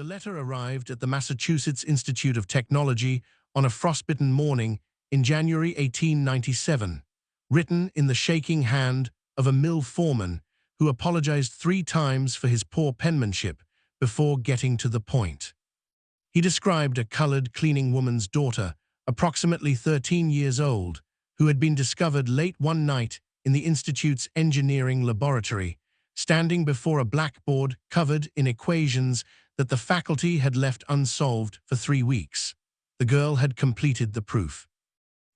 The letter arrived at the Massachusetts Institute of Technology on a frostbitten morning in January 1897, written in the shaking hand of a mill foreman who apologized 3 times for his poor penmanship before getting to the point. He described a colored cleaning woman's daughter, approximately 13 years old, who had been discovered late one night in the Institute's engineering laboratory, standing before a blackboard covered in equations that the faculty had left unsolved for 3 weeks. The girl had completed the proof.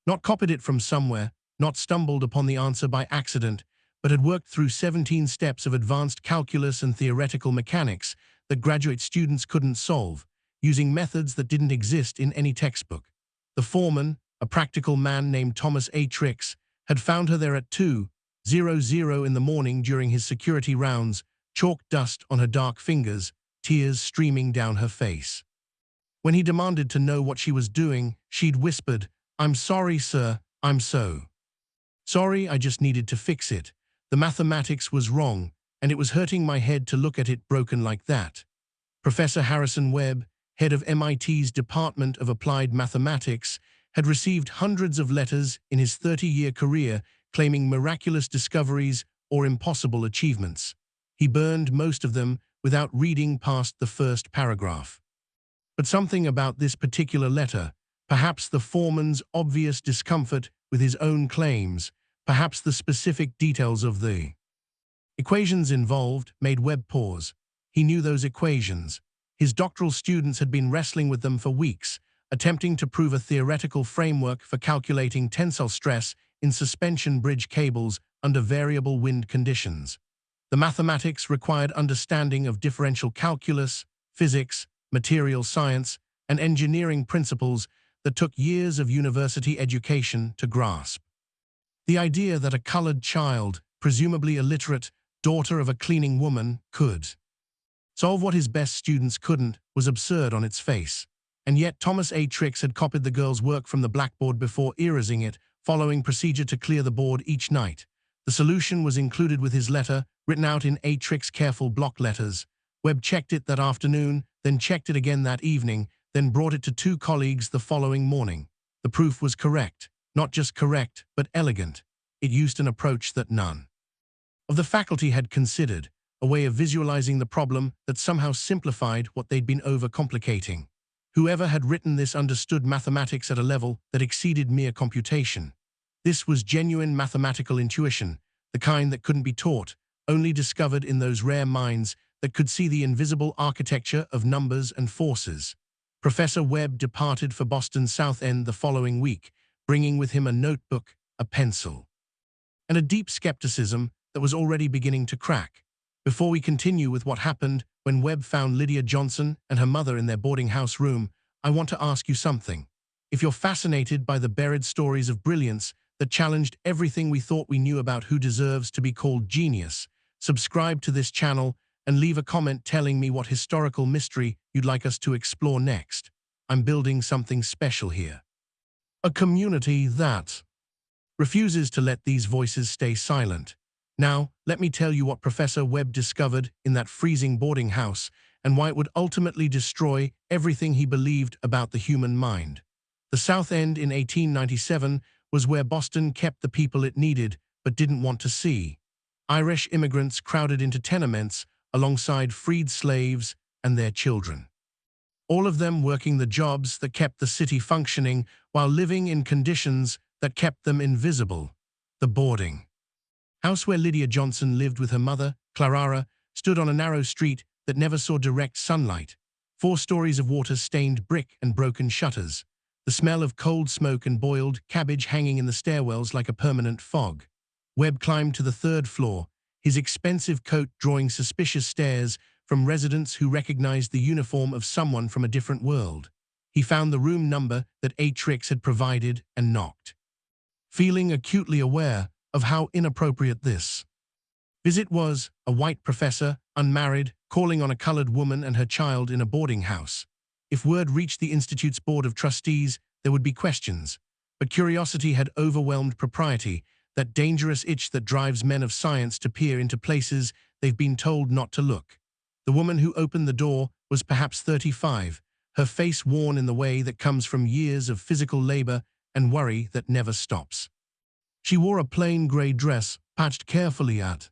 Not copied it from somewhere, not stumbled upon the answer by accident, but had worked through 17 steps of advanced calculus and theoretical mechanics that graduate students couldn't solve, using methods that didn't exist in any textbook. The foreman, a practical man named Thomas A. Trix, had found her there at 2:00 in the morning during his security rounds, chalk dust on her dark fingers, tears streaming down her face. When he demanded to know what she was doing, she'd whispered, "I'm sorry, sir, I'm so sorry, I just needed to fix it. The mathematics was wrong, and it was hurting my head to look at it broken like that." Professor Harrison Webb, head of MIT's Department of Applied Mathematics, had received hundreds of letters in his 30-year career claiming miraculous discoveries or impossible achievements. He burned most of them without reading past the first paragraph. But something about this particular letter, perhaps the foreman's obvious discomfort with his own claims, perhaps the specific details of the equations involved, made Webb pause. He knew those equations. His doctoral students had been wrestling with them for weeks, attempting to prove a theoretical framework for calculating tensile stress in suspension bridge cables under variable wind conditions. The mathematics required understanding of differential calculus, physics, material science, and engineering principles that took years of university education to grasp. The idea that a colored child, presumably illiterate, daughter of a cleaning woman, could solve what his best students couldn't was absurd on its face. And yet Thomas A. Trix had copied the girl's work from the blackboard before erasing it, following procedure to clear the board each night. The solution was included with his letter, written out in A. Trix's careful block letters. Webb checked it that afternoon, then checked it again that evening, then brought it to 2 colleagues the following morning. The proof was correct. Not just correct, but elegant. It used an approach that none of the faculty had considered, a way of visualizing the problem that somehow simplified what they'd been overcomplicating. Whoever had written this understood mathematics at a level that exceeded mere computation. This was genuine mathematical intuition, the kind that couldn't be taught, only discovered in those rare minds that could see the invisible architecture of numbers and forces. Professor Webb departed for Boston's South End the following week, bringing with him a notebook, a pencil, and a deep skepticism that was already beginning to crack. Before we continue with what happened when Webb found Lydia Johnson and her mother in their boarding house room, I want to ask you something. If you're fascinated by the buried stories of brilliance that challenged everything we thought we knew about who deserves to be called genius, subscribe to this channel and leave a comment telling me what historical mystery you'd like us to explore next. I'm building something special here. A community that refuses to let these voices stay silent. Now, let me tell you what Professor Webb discovered in that freezing boarding house and why it would ultimately destroy everything he believed about the human mind. The South End in 1897 was where Boston kept the people it needed but didn't want to see. Irish immigrants crowded into tenements alongside freed slaves and their children. All of them working the jobs that kept the city functioning while living in conditions that kept them invisible. The boarding house where Lydia Johnson lived with her mother, Clara, stood on a narrow street that never saw direct sunlight. 4 stories of water-stained brick and broken shutters. The smell of cold smoke and boiled cabbage hanging in the stairwells like a permanent fog. Webb climbed to the 3rd floor, his expensive coat drawing suspicious stares from residents who recognized the uniform of someone from a different world. He found the room number that A. Trix had provided and knocked, feeling acutely aware of how inappropriate this visit was. A white professor, unmarried, calling on a colored woman and her child in a boarding house. If word reached the Institute's Board of Trustees, there would be questions. But curiosity had overwhelmed propriety, that dangerous itch that drives men of science to peer into places they've been told not to look. The woman who opened the door was perhaps 35, her face worn in the way that comes from years of physical labor and worry that never stops. She wore a plain gray dress, patched carefully at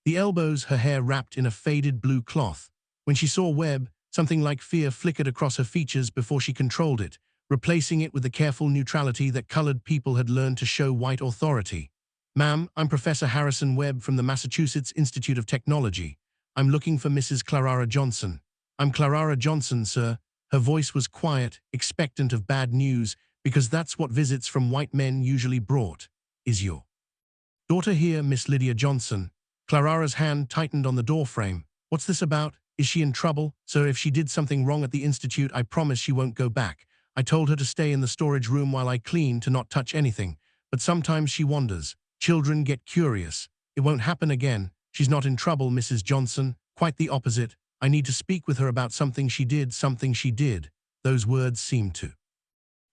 the elbows, her hair wrapped in a faded blue cloth. When she saw Webb, something like fear flickered across her features before she controlled it, replacing it with the careful neutrality that colored people had learned to show white authority. "Ma'am, I'm Professor Harrison Webb from the Massachusetts Institute of Technology. I'm looking for Mrs. Clara Johnson." "I'm Clara Johnson, sir." Her voice was quiet, expectant of bad news, because that's what visits from white men usually brought. "Is your daughter here, Miss Lydia Johnson?" Clara's hand tightened on the doorframe. "What's this about? Is she in trouble? Sir, if she did something wrong at the institute, I promise she won't go back. I told her to stay in the storage room while I clean, to not touch anything. But sometimes she wanders. Children get curious. It won't happen again. She's not in trouble, Mrs. Johnson. Quite the opposite. I need to speak with her about something she did, something she did." Those words seemed to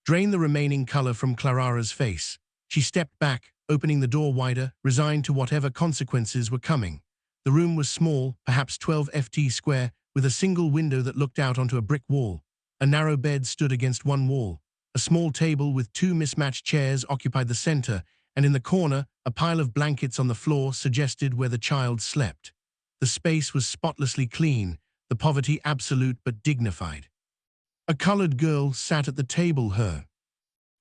drain the remaining color from Clara's face. She stepped back, opening the door wider, resigned to whatever consequences were coming. The room was small, perhaps 12 ft square, with a single window that looked out onto a brick wall. A narrow bed stood against one wall. A small table with two mismatched chairs occupied the center, and in the corner, a pile of blankets on the floor suggested where the child slept. The space was spotlessly clean, the poverty absolute but dignified. A colored girl sat at the table, her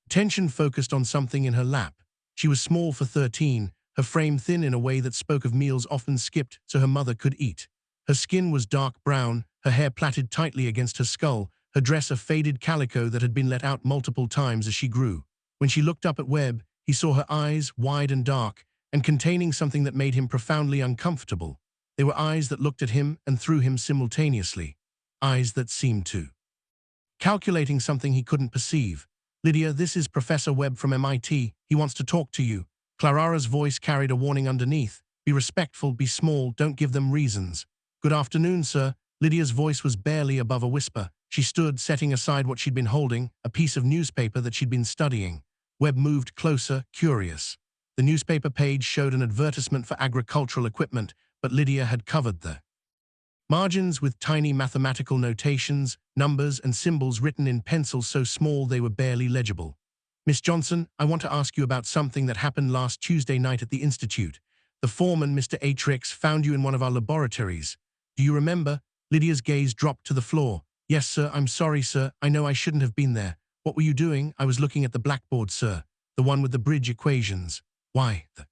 attention focused on something in her lap. She was small for 13, her frame thin in a way that spoke of meals often skipped so her mother could eat. Her skin was dark brown, her hair plaited tightly against her skull, her dress a faded calico that had been let out multiple times as she grew. When she looked up at Webb, he saw her eyes, wide and dark, and containing something that made him profoundly uncomfortable. They were eyes that looked at him and through him simultaneously. Eyes that seemed to calculating something he couldn't perceive. "Lydia, this is Professor Webb from MIT. He wants to talk to you." Clara's voice carried a warning underneath. "Be respectful, be small, don't give them reasons." "Good afternoon, sir." Lydia's voice was barely above a whisper. She stood, setting aside what she'd been holding, a piece of newspaper that she'd been studying. Webb moved closer, curious. The newspaper page showed an advertisement for agricultural equipment, but Lydia had covered the margins with tiny mathematical notations, numbers and symbols written in pencil so small they were barely legible. "Miss Johnson, I want to ask you about something that happened last Tuesday night at the Institute. The foreman, Mr. Atrix, found you in one of our laboratories. Do you remember?" Lydia's gaze dropped to the floor. "Yes, sir. I'm sorry, sir. I know I shouldn't have been there." "What were you doing?" "I was looking at the blackboard, sir. The one with the bridge equations." "Why?" The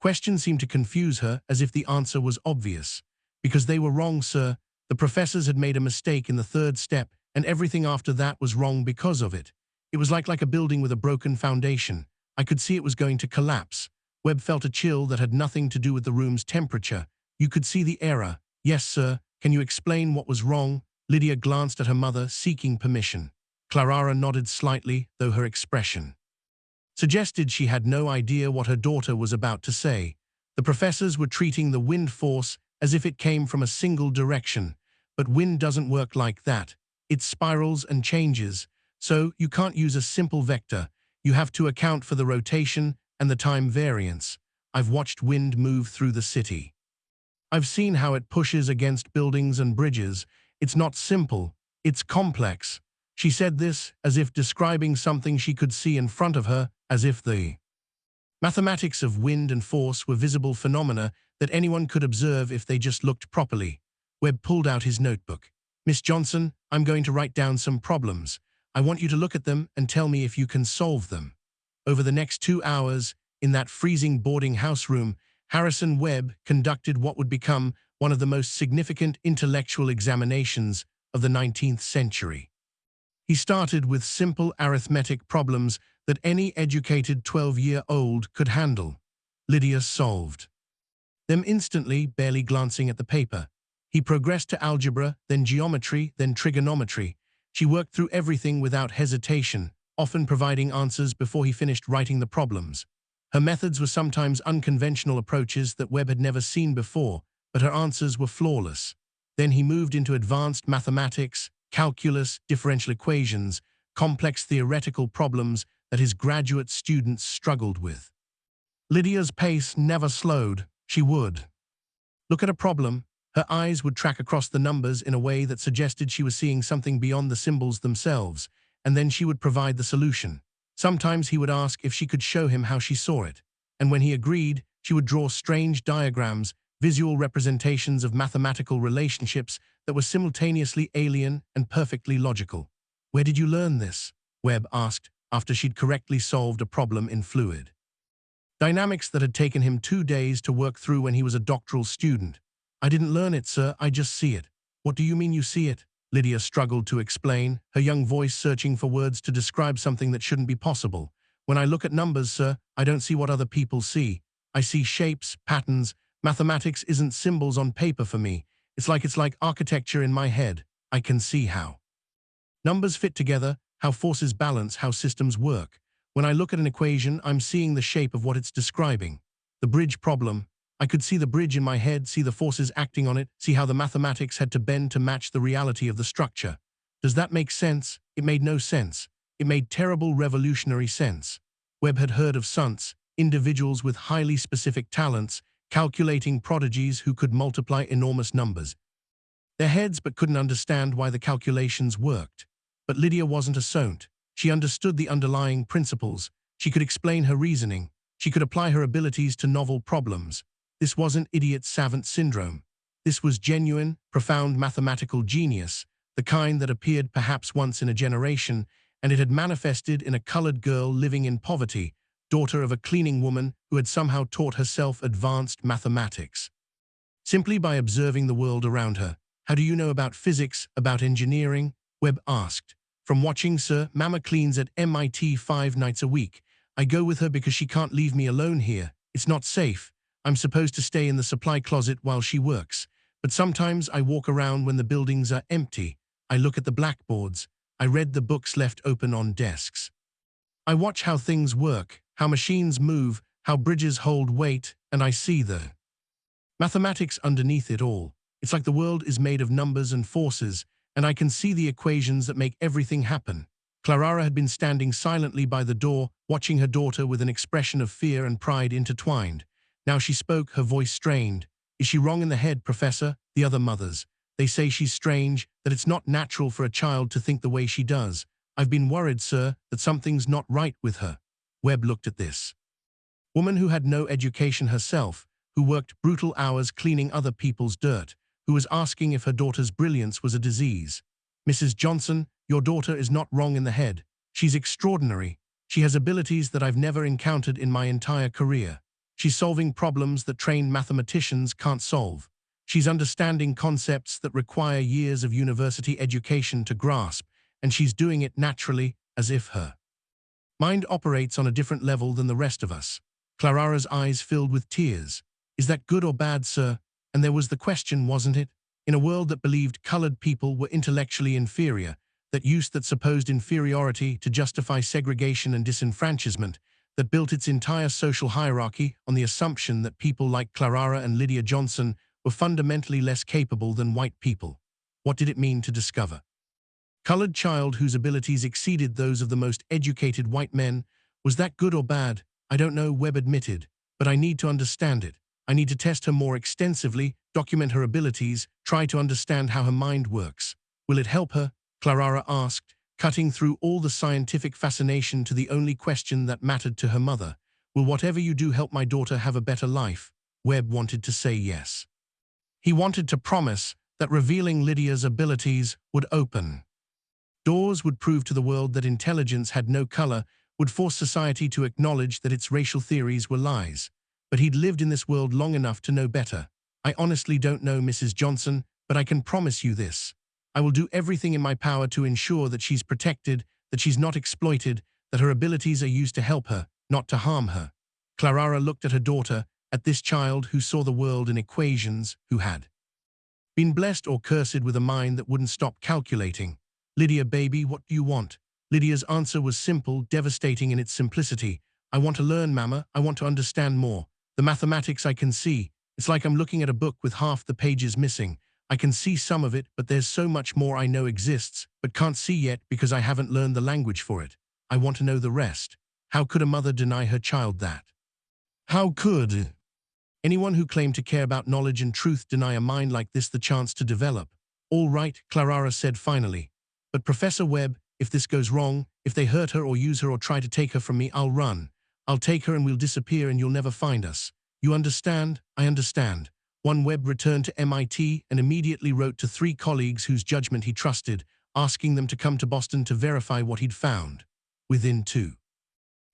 question seemed to confuse her, as if the answer was obvious. "Because they were wrong, sir. The professors had made a mistake in the third step, and everything after that was wrong because of it. It was like a building with a broken foundation. I could see it was going to collapse." Webb felt a chill that had nothing to do with the room's temperature. "You could see the error." "Yes, sir. Can you explain what was wrong?" Lydia glanced at her mother, seeking permission. Clara nodded slightly, though her expression suggested she had no idea what her daughter was about to say. "The professors were treating the wind force as if it came from a single direction. But wind doesn't work like that. It spirals and changes. So you can't use a simple vector. You have to account for the rotation and the time variance. I've watched wind move through the city. I've seen how it pushes against buildings and bridges. It's not simple. It's complex." She said this as if describing something she could see in front of her, as if the mathematics of wind and force were visible phenomena that anyone could observe if they just looked properly. Webb pulled out his notebook. "Miss Johnson, I'm going to write down some problems. I want you to look at them and tell me if you can solve them." Over the next 2 hours, in that freezing boarding house room, Harrison Webb conducted what would become one of the most significant intellectual examinations of the 19th century. He started with simple arithmetic problems that any educated 12-year-old could handle. Lydia solved them instantly, barely glancing at the paper. He progressed to algebra, then geometry, then trigonometry. She worked through everything without hesitation, often providing answers before he finished writing the problems. Her methods were sometimes unconventional approaches that Webb had never seen before, but her answers were flawless. Then he moved into advanced mathematics, calculus, differential equations, complex theoretical problems that his graduate students struggled with. Lydia's pace never slowed. She would look at a problem, Her eyes would track across the numbers in a way that suggested she was seeing something beyond the symbols themselves, and then she would provide the solution. Sometimes he would ask if she could show him how she saw it, and when he agreed, she would draw strange diagrams, visual representations of mathematical relationships that were simultaneously alien and perfectly logical. "Where did you learn this?" Webb asked after she'd correctly solved a problem in fluid dynamics that had taken him 2 days to work through when he was a doctoral student. "I didn't learn it, sir, I just see it." "What do you mean you see it?" Lydia struggled to explain, her young voice searching for words to describe something that shouldn't be possible. "When I look at numbers, sir, I don't see what other people see. I see shapes, patterns. Mathematics isn't symbols on paper for me. It's like architecture in my head. I can see how numbers fit together, how forces balance, how systems work. When I look at an equation, I'm seeing the shape of what it's describing. The bridge problem. I could see the bridge in my head, see the forces acting on it, see how the mathematics had to bend to match the reality of the structure. Does that make sense? It made no sense. It made terrible revolutionary sense. Webb had heard of stunts, individuals with highly specific talents, calculating prodigies who could multiply enormous numbers. Their heads but couldn't understand why the calculations worked. But Lydia wasn't a stunt. She understood the underlying principles. She could explain her reasoning. She could apply her abilities to novel problems. This wasn't idiot savant syndrome. This was genuine, profound mathematical genius, the kind that appeared perhaps once in a generation, and it had manifested in a colored girl living in poverty, daughter of a cleaning woman who had somehow taught herself advanced mathematics. Simply by observing the world around her. "How do you know about physics, about engineering?" Webb asked. "From watching, sir. Mama cleans at MIT 5 nights a week. I go with her because she can't leave me alone here. It's not safe. I'm supposed to stay in the supply closet while she works. But sometimes I walk around when the buildings are empty. I look at the blackboards. I read the books left open on desks. I watch how things work, how machines move, how bridges hold weight, and I see the mathematics underneath it all. It's like the world is made of numbers and forces, and I can see the equations that make everything happen." Clara had been standing silently by the door, watching her daughter with an expression of fear and pride intertwined. Now she spoke, her voice strained. "Is she wrong in the head, Professor? The other mothers. They say she's strange, that it's not natural for a child to think the way she does. I've been worried, sir, that something's not right with her." Webb looked at this woman who had no education herself, who worked brutal hours cleaning other people's dirt, who was asking if her daughter's brilliance was a disease. "Mrs. Johnson, your daughter is not wrong in the head. She's extraordinary. She has abilities that I've never encountered in my entire career. She's solving problems that trained mathematicians can't solve. She's understanding concepts that require years of university education to grasp, and she's doing it naturally, as if her mind operates on a different level than the rest of us." Clara's eyes filled with tears. "Is that good or bad, sir?" And there was the question, wasn't it? In a world that believed colored people were intellectually inferior, that supposed inferiority to justify segregation and disenfranchisement, that built its entire social hierarchy on the assumption that people like Clara and Lydia Johnson were fundamentally less capable than white people. What did it mean to discover colored child whose abilities exceeded those of the most educated white men? Was that good or bad? I don't know, Webb admitted, but I need to understand it. I need to test her more extensively, document her abilities, try to understand how her mind works. Will it help her? Clara asked, cutting through all the scientific fascination to the only question that mattered to her mother. Will whatever you do help my daughter have a better life? Webb wanted to say yes. He wanted to promise that revealing Lydia's abilities would open doors, would prove to the world that intelligence had no color, would force society to acknowledge that its racial theories were lies. But he'd lived in this world long enough to know better. "I honestly don't know, Mrs. Johnson, but I can promise you this. I will do everything in my power to ensure that she's protected, that she's not exploited, that her abilities are used to help her, not to harm her." Clara looked at her daughter, at this child who saw the world in equations, who had been blessed or cursed with a mind that wouldn't stop calculating. "Lydia, baby, what do you want?" Lydia's answer was simple, devastating in its simplicity. "I want to learn, Mama. I want to understand more. The mathematics I can see. It's like I'm looking at a book with half the pages missing. I can see some of it, but there's so much more I know exists, but can't see yet because I haven't learned the language for it. I want to know the rest." How could a mother deny her child that? How could Anyone who claimed to care about knowledge and truth deny a mind like this the chance to develop. All right, Clara said finally. But Professor Webb, if this goes wrong, if they hurt her or use her or try to take her from me, I'll run. I'll take her and we'll disappear and you'll never find us. You understand? I understand. One Webb returned to MIT and immediately wrote to 3 colleagues whose judgment he trusted, asking them to come to Boston to verify what he'd found. Within 2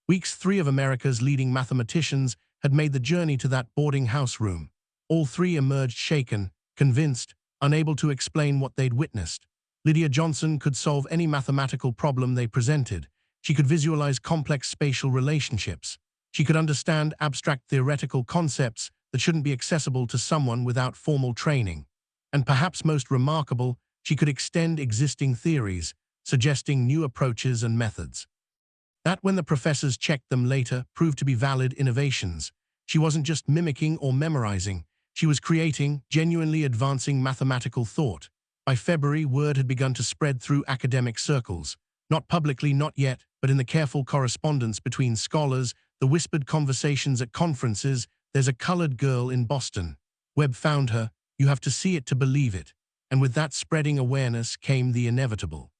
weeks, 3 of America's leading mathematicians had made the journey to that boarding house room. All 3 emerged shaken, convinced, unable to explain what they'd witnessed. Lydia Johnson could solve any mathematical problem they presented. She could visualize complex spatial relationships. She could understand abstract theoretical concepts that shouldn't be accessible to someone without formal training. And perhaps most remarkable, she could extend existing theories, suggesting new approaches and methods. That, when the professors checked them later, proved to be valid innovations. She wasn't just mimicking or memorizing. She was creating, genuinely advancing mathematical thought. By February, word had begun to spread through academic circles. Not publicly, not yet, but in the careful correspondence between scholars, the whispered conversations at conferences. There's a colored girl in Boston. Webb found her. You have to see it to believe it. And with that spreading awareness came the inevitable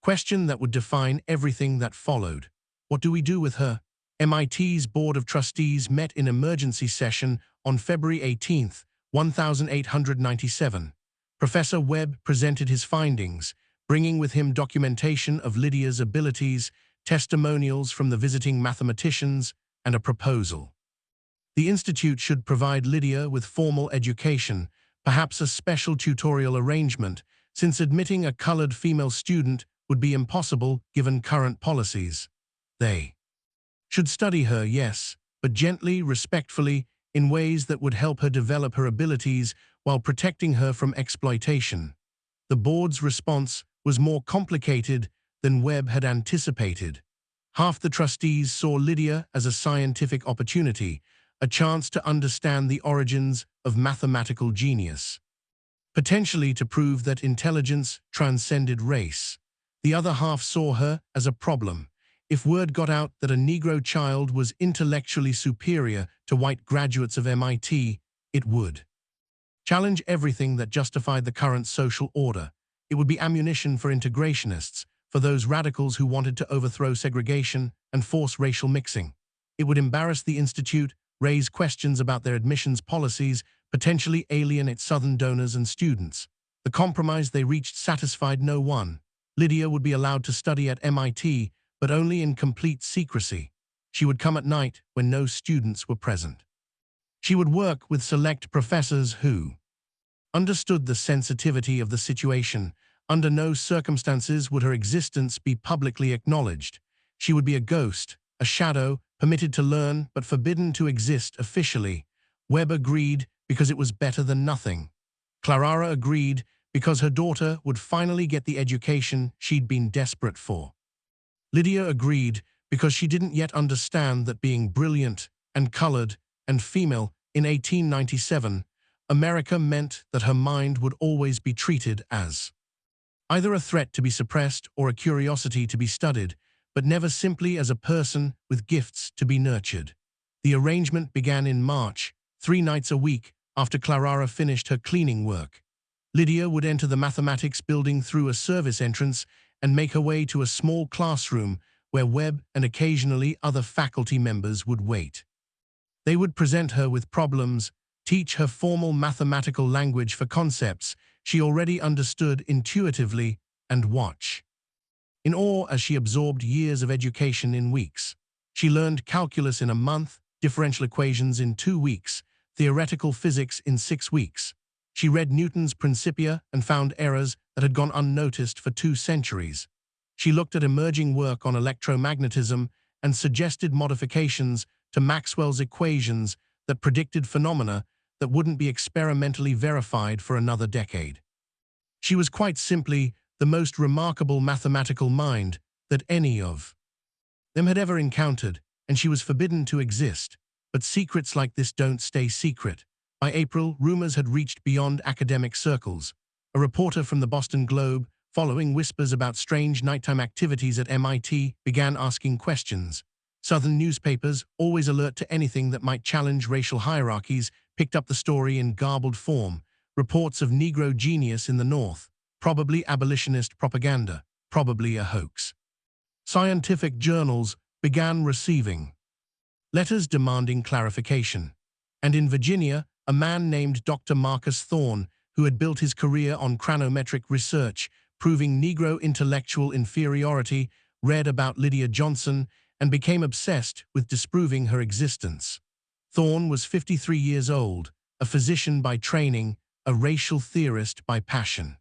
question that would define everything that followed. What do we do with her? MIT's Board of Trustees met in emergency session on February 18, 1897. Professor Webb presented his findings, bringing with him documentation of Lydia's abilities, testimonials from the visiting mathematicians, and a proposal. The institute should provide Lydia with formal education, perhaps a special tutorial arrangement, since admitting a colored female student would be impossible given current policies. They should study her, yes, but gently, respectfully, in ways that would help her develop her abilities while protecting her from exploitation. The board's response was more complicated than Webb had anticipated. Half the trustees saw Lydia as a scientific opportunity, a chance to understand the origins of mathematical genius, potentially to prove that intelligence transcended race. The other half saw her as a problem. If word got out that a Negro child was intellectually superior to white graduates of MIT, it would challenge everything that justified the current social order. It would be ammunition for integrationists, for those radicals who wanted to overthrow segregation and force racial mixing. It would embarrass the institute, raise questions about their admissions policies, potentially alienate Southern donors and students. The compromise they reached satisfied no one. Lydia would be allowed to study at MIT, but only in complete secrecy. She would come at night when no students were present. She would work with select professors who understood the sensitivity of the situation. Under no circumstances would her existence be publicly acknowledged. She would be a ghost, a shadow, permitted to learn but forbidden to exist officially. Webb agreed because it was better than nothing. Clara agreed because her daughter would finally get the education she'd been desperate for. Lydia agreed because she didn't yet understand that being brilliant and colored and female in 1897, America meant that her mind would always be treated as either a threat to be suppressed or a curiosity to be studied, but never simply as a person with gifts to be nurtured. The arrangement began in March, 3 nights a week after Clara finished her cleaning work. Lydia would enter the mathematics building through a service entrance and make her way to a small classroom where Webb and occasionally other faculty members would wait. They would present her with problems, teach her formal mathematical language for concepts she already understood intuitively, and watch in awe as she absorbed years of education in weeks. She learned calculus in a month, differential equations in 2 weeks, theoretical physics in 6 weeks. She read Newton's Principia and found errors that had gone unnoticed for 2 centuries. She looked at emerging work on electromagnetism and suggested modifications to Maxwell's equations that predicted phenomena that wouldn't be experimentally verified for another decade. She was quite simply the most remarkable mathematical mind that any of them had ever encountered, and she was forbidden to exist. But secrets like this don't stay secret. By April, rumors had reached beyond academic circles. A reporter from the Boston Globe, following whispers about strange nighttime activities at MIT, began asking questions. Southern newspapers, always alert to anything that might challenge racial hierarchies, picked up the story in garbled form. Reports of Negro genius in the North, probably abolitionist propaganda, probably a hoax. Scientific journals began receiving letters demanding clarification. And in Virginia, a man named Dr. Marcus Thorne, who had built his career on chronometric research, proving Negro intellectual inferiority, read about Lydia Johnson and became obsessed with disproving her existence. Thorne was 53 years old, a physician by training, a racial theorist by passion.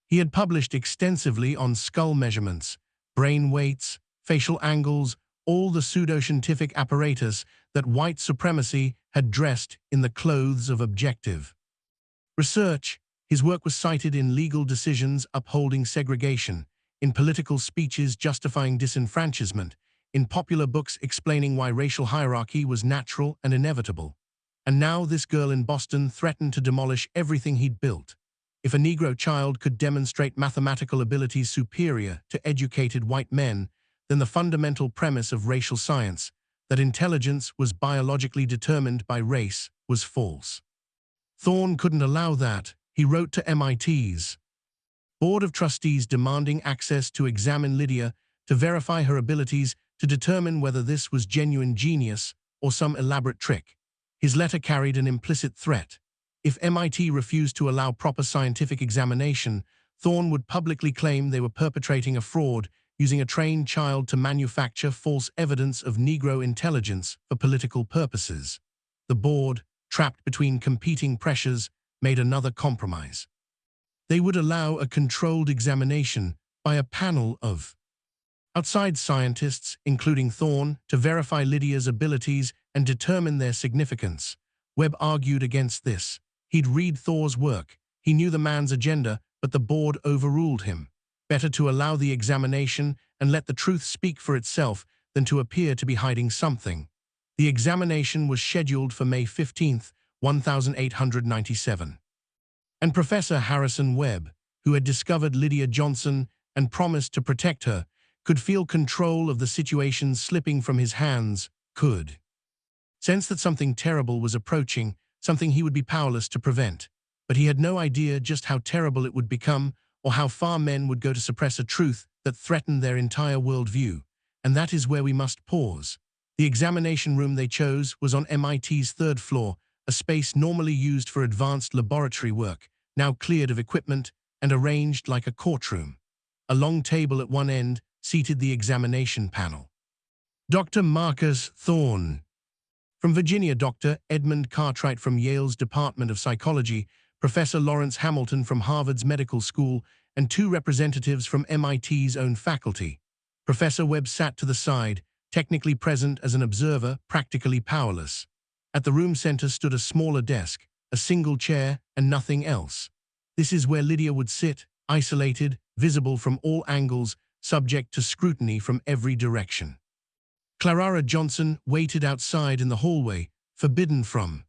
He had published extensively on skull measurements, brain weights, facial angles, all the pseudoscientific apparatus that white supremacy had dressed in the clothes of objective research. His work was cited in legal decisions upholding segregation, in political speeches justifying disenfranchisement, in popular books explaining why racial hierarchy was natural and inevitable. And now this girl in Boston threatened to demolish everything he'd built. If a Negro child could demonstrate mathematical abilities superior to educated white men, then the fundamental premise of racial science, that intelligence was biologically determined by race, was false. Thorne couldn't allow that. He wrote to MIT's Board of Trustees demanding access to examine Lydia, to verify her abilities, to determine whether this was genuine genius or some elaborate trick. His letter carried an implicit threat. If MIT refused to allow proper scientific examination, Thorne would publicly claim they were perpetrating a fraud, using a trained child to manufacture false evidence of Negro intelligence for political purposes. The board, trapped between competing pressures, made another compromise. They would allow a controlled examination by a panel of outside scientists, including Thorne, to verify Lydia's abilities and determine their significance. Webb argued against this. He'd read Thorne's work. He knew the man's agenda, but the board overruled him. Better to allow the examination and let the truth speak for itself than to appear to be hiding something. The examination was scheduled for May 15, 1897. And Professor Harrison Webb, who had discovered Lydia Johnson and promised to protect her, could feel control of the situation slipping from his hands, could sense that something terrible was approaching, something he would be powerless to prevent. But he had no idea just how terrible it would become or how far men would go to suppress a truth that threatened their entire worldview. And that is where we must pause. The examination room they chose was on MIT's third floor, a space normally used for advanced laboratory work, now cleared of equipment and arranged like a courtroom. A long table at one end seated the examination panel. Dr. Marcus Thorne from Virginia, Dr. Edmund Cartwright from Yale's Department of Psychology, Professor Lawrence Hamilton from Harvard's Medical School, and two representatives from MIT's own faculty. Professor Webb sat to the side, technically present as an observer, practically powerless. At the room center stood a smaller desk, a single chair, and nothing else. This is where Lydia would sit, isolated, visible from all angles, subject to scrutiny from every direction. Lydia Johnson waited outside in the hallway, forbidden from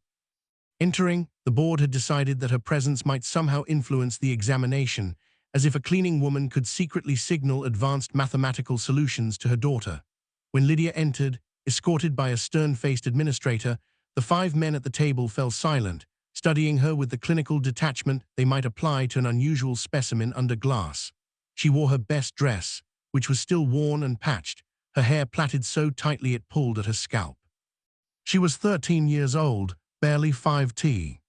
entering. The board had decided that her presence might somehow influence the examination, as if a cleaning woman could secretly signal advanced mathematical solutions to her daughter. When Lydia entered, escorted by a stern-faced administrator, the five men at the table fell silent, studying her with the clinical detachment they might apply to an unusual specimen under glass. She wore her best dress, which was still worn and patched, her hair plaited so tightly it pulled at her scalp. She was 13 years old, barely 5'T".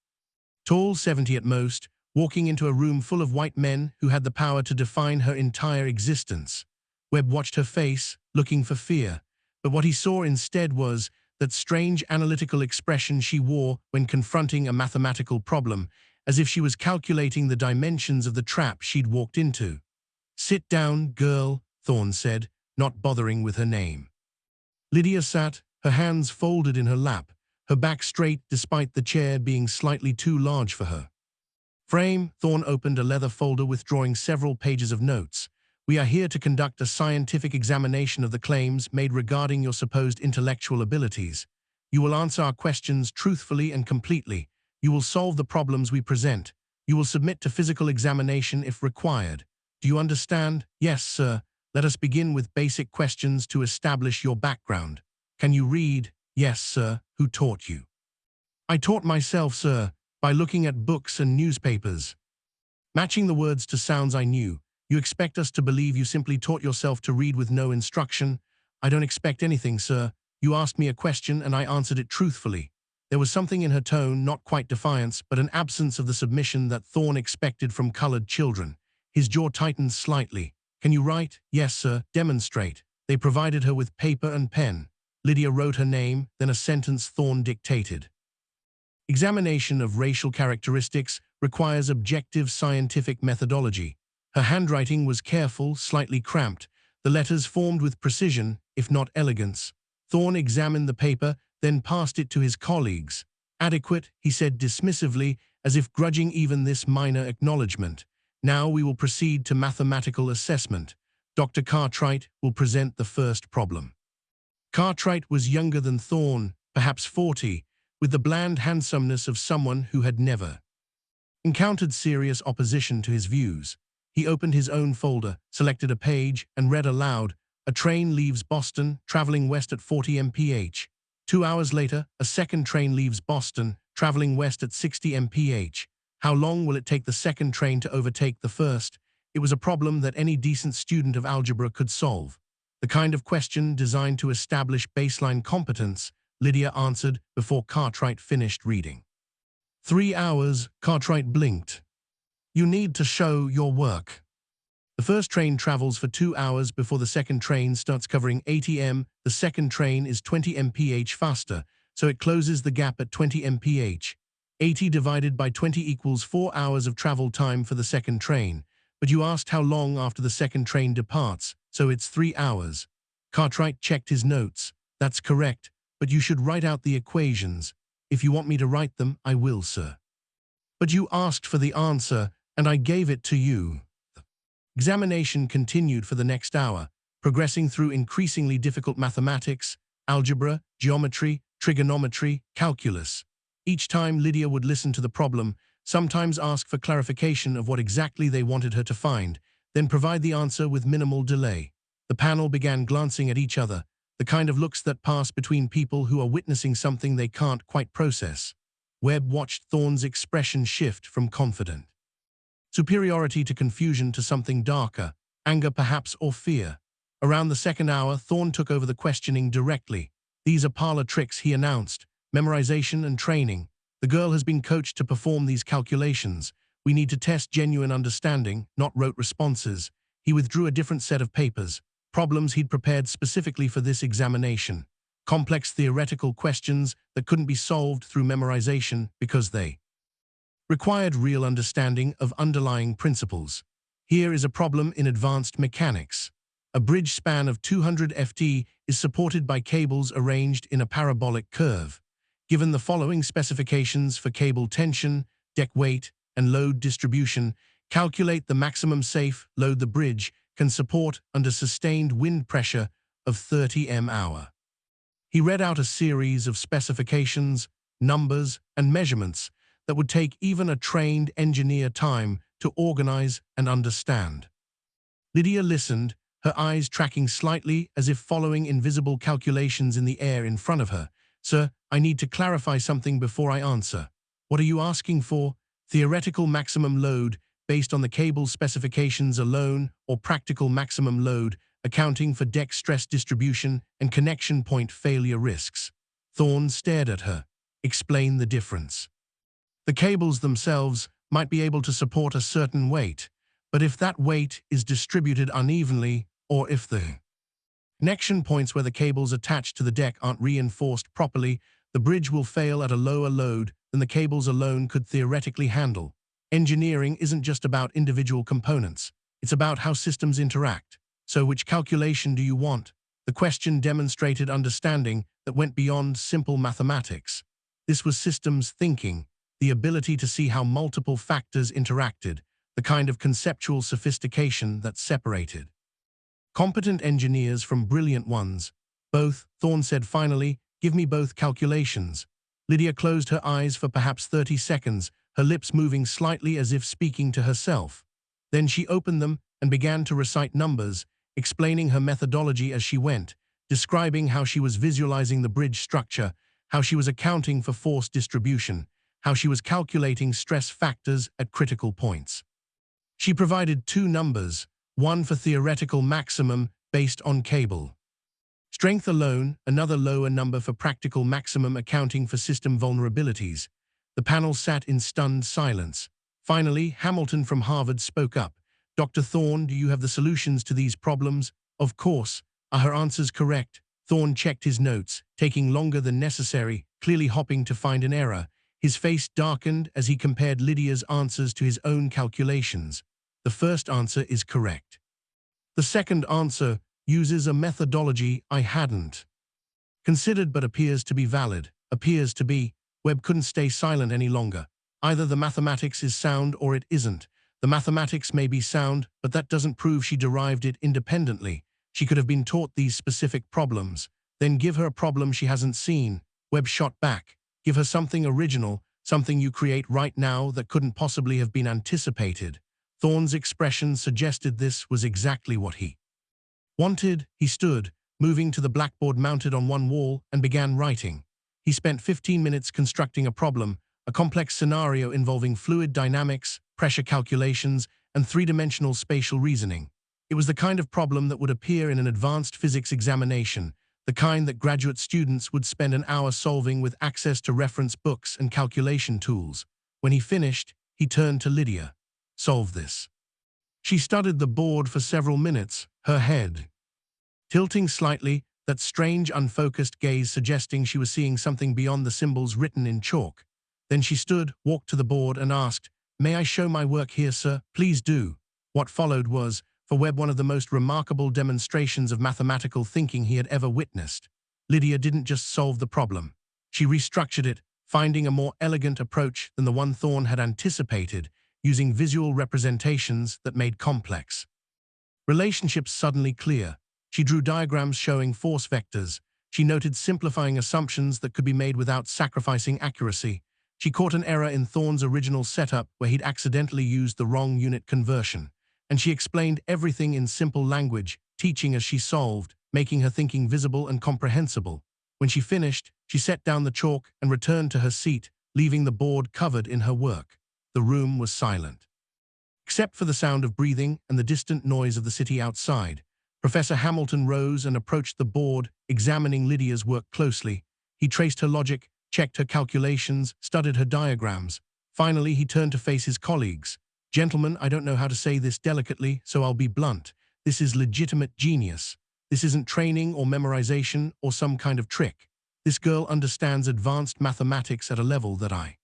Tall, 70 at most, walking into a room full of white men who had the power to define her entire existence. Webb watched her face, looking for fear, but what he saw instead was that strange analytical expression she wore when confronting a mathematical problem, as if she was calculating the dimensions of the trap she'd walked into. "Sit down, girl," Thorne said, not bothering with her name. Lydia sat, her hands folded in her lap, her back straight despite the chair being slightly too large for her. Thorne opened a leather folder withdrawing several pages of notes. "We are here to conduct a scientific examination of the claims made regarding your supposed intellectual abilities. You will answer our questions truthfully and completely. You will solve the problems we present. You will submit to physical examination if required. Do you understand?" "Yes, sir," Let us begin with basic questions to establish your background. Can you read? Yes, sir. Who taught you? I taught myself, sir, by looking at books and newspapers. Matching the words to sounds I knew. You expect us to believe you simply taught yourself to read with no instruction? I don't expect anything, sir. You asked me a question and I answered it truthfully. There was something in her tone, not quite defiance, but an absence of the submission that Thorne expected from colored children. His jaw tightened slightly. Can you write? Yes, sir. Demonstrate. They provided her with paper and pen. Lydia wrote her name, then a sentence Thorne dictated. Examination of racial characteristics requires objective scientific methodology. Her handwriting was careful, slightly cramped. The letters formed with precision, if not elegance. Thorne examined the paper, then passed it to his colleagues. Adequate, he said dismissively, as if grudging even this minor acknowledgement. Now we will proceed to mathematical assessment. Dr. Cartwright will present the first problem. Cartwright was younger than Thorne, perhaps 40, with the bland handsomeness of someone who had never encountered serious opposition to his views. He opened his own folder, selected a page, and read aloud, "A train leaves Boston, traveling west at 40 mph. 2 hours later, a second train leaves Boston, traveling west at 60 mph. How long will it take the second train to overtake the first?" It was a problem that any decent student of algebra could solve. The kind of question designed to establish baseline competence, Lydia answered before Cartwright finished reading. 3 hours, Cartwright blinked. You need to show your work. The first train travels for 2 hours before the second train starts covering 80 m. The second train is 20 mph faster, so it closes the gap at 20 mph. 80 divided by 20 equals 4 hours of travel time for the second train. But you asked how long after the second train departs, so it's 3 hours. Cartwright checked his notes. That's correct, but you should write out the equations. If you want me to write them, I will, sir. But you asked for the answer, and I gave it to you. Examination continued for the next hour, progressing through increasingly difficult mathematics, algebra, geometry, trigonometry, calculus. Each time Lydia would listen to the problem, sometimes ask for clarification of what exactly they wanted her to find, then provide the answer with minimal delay. The panel began glancing at each other, the kind of looks that pass between people who are witnessing something they can't quite process. Webb watched Thorne's expression shift from confident superiority to confusion to something darker, anger perhaps or fear. Around the second hour, Thorne took over the questioning directly. These are parlor tricks, he announced, memorization and training. The girl has been coached to perform these calculations. We need to test genuine understanding, not rote responses. He withdrew a different set of papers, problems he'd prepared specifically for this examination. Complex theoretical questions that couldn't be solved through memorization because they required real understanding of underlying principles. Here is a problem in advanced mechanics. A bridge span of 200 ft is supported by cables arranged in a parabolic curve. Given the following specifications for cable tension, deck weight, and load distribution, calculate the maximum safe load the bridge can support under sustained wind pressure of 30 m/h. He read out a series of specifications, numbers, and measurements that would take even a trained engineer time to organize and understand. Lydia listened, her eyes tracking slightly as if following invisible calculations in the air in front of her. "Sir, I need to clarify something before I answer. What are you asking for? Theoretical maximum load based on the cable specifications alone, or practical maximum load accounting for deck stress distribution and connection point failure risks?" Thorne stared at her. "Explain the difference." The cables themselves might be able to support a certain weight, but if that weight is distributed unevenly, or if the connection points where the cables attached to the deck aren't reinforced properly, the bridge will fail at a lower load than the cables alone could theoretically handle. Engineering isn't just about individual components. It's about how systems interact. So which calculation do you want? The question demonstrated understanding that went beyond simple mathematics. This was systems thinking, the ability to see how multiple factors interacted, the kind of conceptual sophistication that separated competent engineers from brilliant ones. "Both," Thorne said finally. "Give me both calculations." Lydia closed her eyes for perhaps 30 seconds, her lips moving slightly as if speaking to herself. Then she opened them and began to recite numbers, explaining her methodology as she went, describing how she was visualizing the bridge structure, how she was accounting for force distribution, how she was calculating stress factors at critical points. She provided two numbers, one for theoretical maximum based on cable strength alone, another lower number for practical maximum accounting for system vulnerabilities. The panel sat in stunned silence. Finally, Hamilton from Harvard spoke up. "Dr. Thorne, do you have the solutions to these problems?" "Of course." "Are her answers correct?" Thorne checked his notes, taking longer than necessary, clearly hopping to find an error. His face darkened as he compared Lydia's answers to his own calculations. "The first answer is correct. The second answer uses a methodology I hadn't considered but appears to be valid." Appears to be. Webb couldn't stay silent any longer. Either the mathematics is sound or it isn't. The mathematics may be sound, but that doesn't prove she derived it independently. She could have been taught these specific problems. Then give her a problem she hasn't seen. Webb shot back. Give her something original, something you create right now that couldn't possibly have been anticipated. Thorne's expression suggested this was exactly what he wanted. He stood, moving to the blackboard mounted on one wall, and began writing. He spent 15 minutes constructing a problem, a complex scenario involving fluid dynamics, pressure calculations, and three-dimensional spatial reasoning. It was the kind of problem that would appear in an advanced physics examination, the kind that graduate students would spend an hour solving with access to reference books and calculation tools. When he finished, he turned to Lydia. "Solve this." She studied the board for several minutes, her head tilting slightly, that strange unfocused gaze suggesting she was seeing something beyond the symbols written in chalk. Then she stood, walked to the board, and asked, "May I show my work here, sir?" "Please do." What followed was, for Webb, one of the most remarkable demonstrations of mathematical thinking he had ever witnessed. Lydia didn't just solve the problem. She restructured it, finding a more elegant approach than the one Thorne had anticipated, using visual representations that made complex relationships suddenly clear. She drew diagrams showing force vectors. She noted simplifying assumptions that could be made without sacrificing accuracy. She caught an error in Thorne's original setup where he'd accidentally used the wrong unit conversion. And she explained everything in simple language, teaching as she solved, making her thinking visible and comprehensible. When she finished, she set down the chalk and returned to her seat, leaving the board covered in her work. The room was silent, except for the sound of breathing and the distant noise of the city outside. Professor Hamilton rose and approached the board, examining Lydia's work closely. He traced her logic, checked her calculations, studied her diagrams. Finally, he turned to face his colleagues. "Gentlemen, I don't know how to say this delicately, so I'll be blunt. This is legitimate genius. This isn't training or memorization or some kind of trick. This girl understands advanced mathematics at a level that I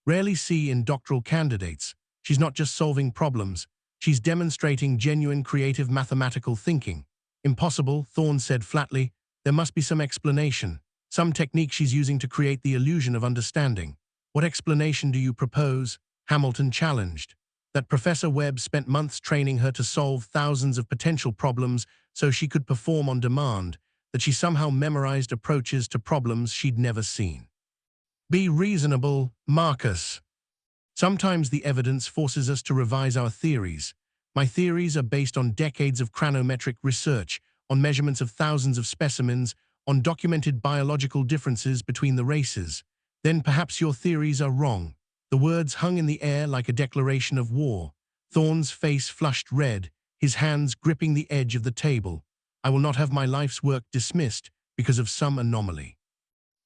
rarely see in doctoral candidates. She's not just solving problems. She's demonstrating genuine creative mathematical thinking." "Impossible," Thorne said flatly. "There must be some explanation, some technique she's using to create the illusion of understanding." "What explanation do you propose?" Hamilton challenged. "That Professor Webb spent months training her to solve thousands of potential problems so she could perform on demand, that she somehow memorized approaches to problems she'd never seen." "Be reasonable, Marcus. Sometimes the evidence forces us to revise our theories. My theories are based on decades of chronometric research, on measurements of thousands of specimens, on documented biological differences between the races. Then perhaps your theories are wrong." The words hung in the air like a declaration of war. Thorne's face flushed red, his hands gripping the edge of the table. "I will not have my life's work dismissed because of some anomaly.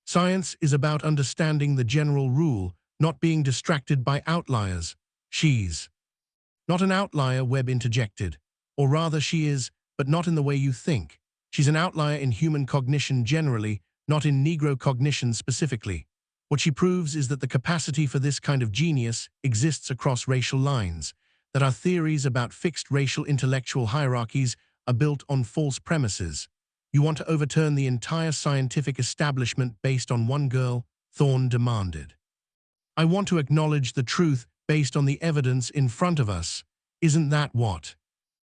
Science is about understanding the general rule, not being distracted by outliers." "She's not an outlier," Webb interjected. "Or rather, she is, but not in the way you think. She's an outlier in human cognition generally, not in Negro cognition specifically. What she proves is that the capacity for this kind of genius exists across racial lines, that our theories about fixed racial intellectual hierarchies are built on false premises." "You want to overturn the entire scientific establishment based on one girl?" Thorne demanded. "I want to acknowledge the truth based on the evidence in front of us. Isn't that what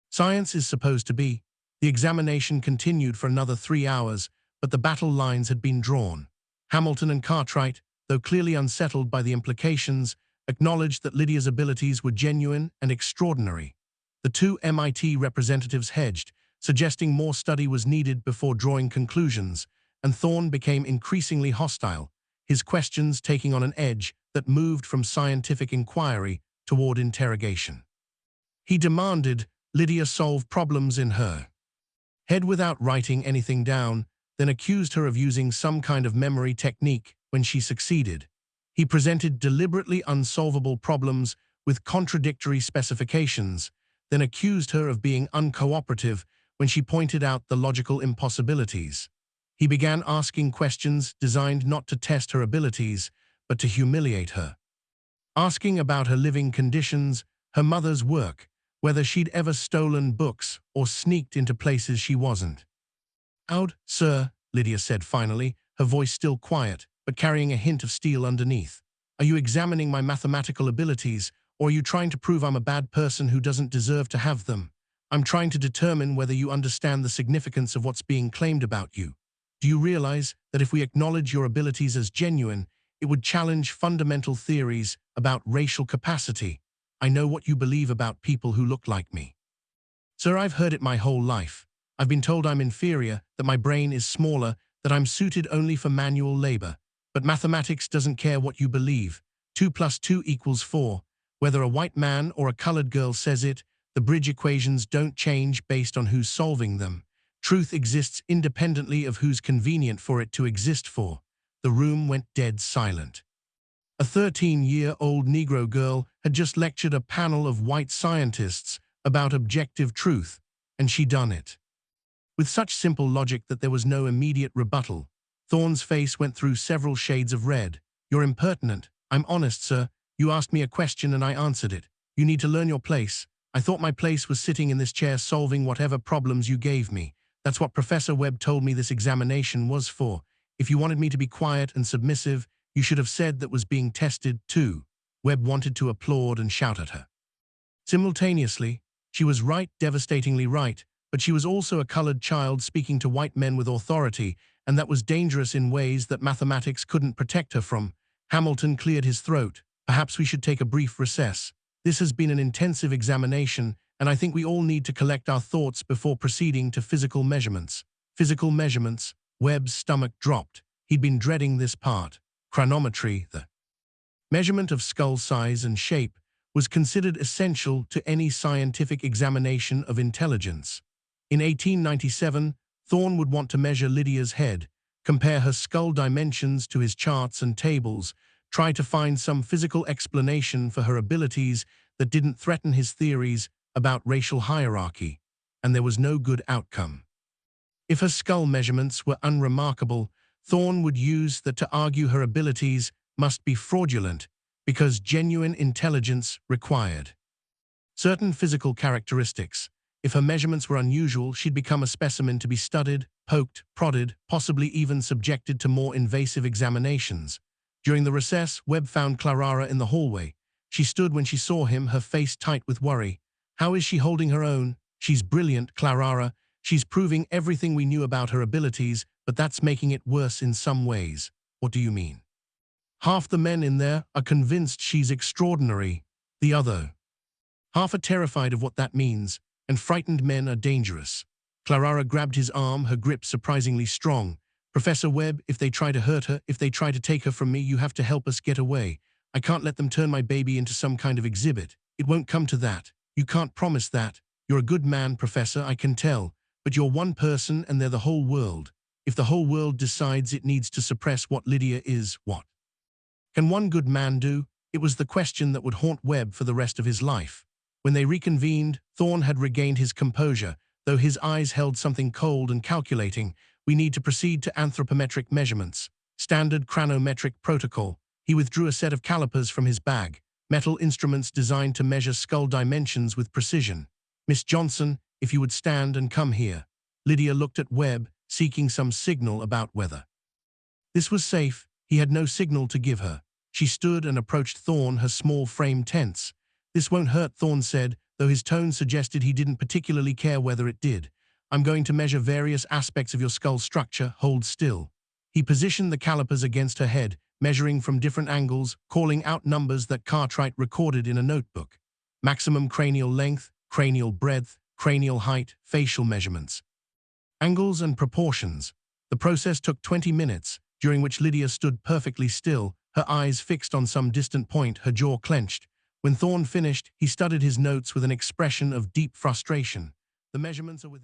science is supposed to be?" The examination continued for another 3 hours, but the battle lines had been drawn. Hamilton and Cartwright, though clearly unsettled by the implications, acknowledged that Lydia's abilities were genuine and extraordinary. The two MIT representatives hedged, suggesting more study was needed before drawing conclusions, and Thorne became increasingly hostile, his questions taking on an edge that moved from scientific inquiry toward interrogation. He demanded Lydia solve problems in her head without writing anything down, then accused her of using some kind of memory technique when she succeeded. He presented deliberately unsolvable problems with contradictory specifications, then accused her of being uncooperative when she pointed out the logical impossibilities. He began asking questions designed not to test her abilities, but to humiliate her. Asking about her living conditions, her mother's work, whether she'd ever stolen books or sneaked into places she wasn't. "Out, sir," Lydia said finally, her voice still quiet, but carrying a hint of steel underneath. "Are you examining my mathematical abilities, or are you trying to prove I'm a bad person who doesn't deserve to have them? I'm trying to determine whether you understand the significance of what's being claimed about you. Do you realize that if we acknowledge your abilities as genuine, it would challenge fundamental theories about racial capacity? I know what you believe about people who look like me. Sir, I've heard it my whole life. I've been told I'm inferior, that my brain is smaller, that I'm suited only for manual labor. But mathematics doesn't care what you believe. 2 + 2 = 4. Whether a white man or a colored girl says it, the bridge equations don't change based on who's solving them. Truth exists independently of who's convenient for it to exist for." The room went dead silent. A 13-year-old Negro girl had just lectured a panel of white scientists about objective truth, and she'd done it with such simple logic that there was no immediate rebuttal. Thorne's face went through several shades of red. "You're impertinent. I'm honest, sir. You asked me a question and I answered it. You need to learn your place. I thought my place was sitting in this chair solving whatever problems you gave me. That's what Professor Webb told me this examination was for. If you wanted me to be quiet and submissive, you should have said that was being tested too." Webb wanted to applaud and shout at her. Simultaneously, she was right, devastatingly right, but she was also a colored child speaking to white men with authority, and that was dangerous in ways that mathematics couldn't protect her from. Hamilton cleared his throat. "Perhaps we should take a brief recess. This has been an intensive examination, and I think we all need to collect our thoughts before proceeding to physical measurements." Physical measurements? Webb's stomach dropped. He'd been dreading this part. Chronometry, the measurement of skull size and shape, was considered essential to any scientific examination of intelligence. In 1897, Thorne would want to measure Lydia's head, compare her skull dimensions to his charts and tables, try to find some physical explanation for her abilities that didn't threaten his theories about racial hierarchy, and there was no good outcome. If her skull measurements were unremarkable, Thorne would use that to argue her abilities must be fraudulent because genuine intelligence required certain physical characteristics. If her measurements were unusual, she'd become a specimen to be studied, poked, prodded, possibly even subjected to more invasive examinations. During the recess, Webb found Clara in the hallway. She stood when she saw him, her face tight with worry. "How is she holding her own?" "She's brilliant, Clara. She's proving everything we knew about her abilities, but that's making it worse in some ways." "What do you mean?" "Half the men in there are convinced she's extraordinary. The other half are terrified of what that means, and frightened men are dangerous." Clara grabbed his arm, her grip surprisingly strong. "Professor Webb, if they try to hurt her, if they try to take her from me, you have to help us get away. I can't let them turn my baby into some kind of exhibit. It won't come to that. You can't promise that. You're a good man, Professor, I can tell. But you're one person and they're the whole world. If the whole world decides it needs to suppress what Lydia is, what can one good man do?" It was the question that would haunt Webb for the rest of his life. When they reconvened, Thorne had regained his composure, though his eyes held something cold and calculating. "We need to proceed to anthropometric measurements. Standard chronometric protocol." He withdrew a set of calipers from his bag, metal instruments designed to measure skull dimensions with precision. "Miss Johnson, if you would stand and come here." Lydia looked at Webb, seeking some signal about whether this was safe. He had no signal to give her. She stood and approached Thorne, her small frame tense. "This won't hurt," Thorne said, though his tone suggested he didn't particularly care whether it did. "I'm going to measure various aspects of your skull structure. Hold still." He positioned the calipers against her head, measuring from different angles, calling out numbers that Cartwright recorded in a notebook. Maximum cranial length, cranial breadth, cranial height, facial measurements, angles and proportions. The process took 20 minutes, during which Lydia stood perfectly still, her eyes fixed on some distant point, her jaw clenched. When Thorne finished, he studied his notes with an expression of deep frustration. The measurements are with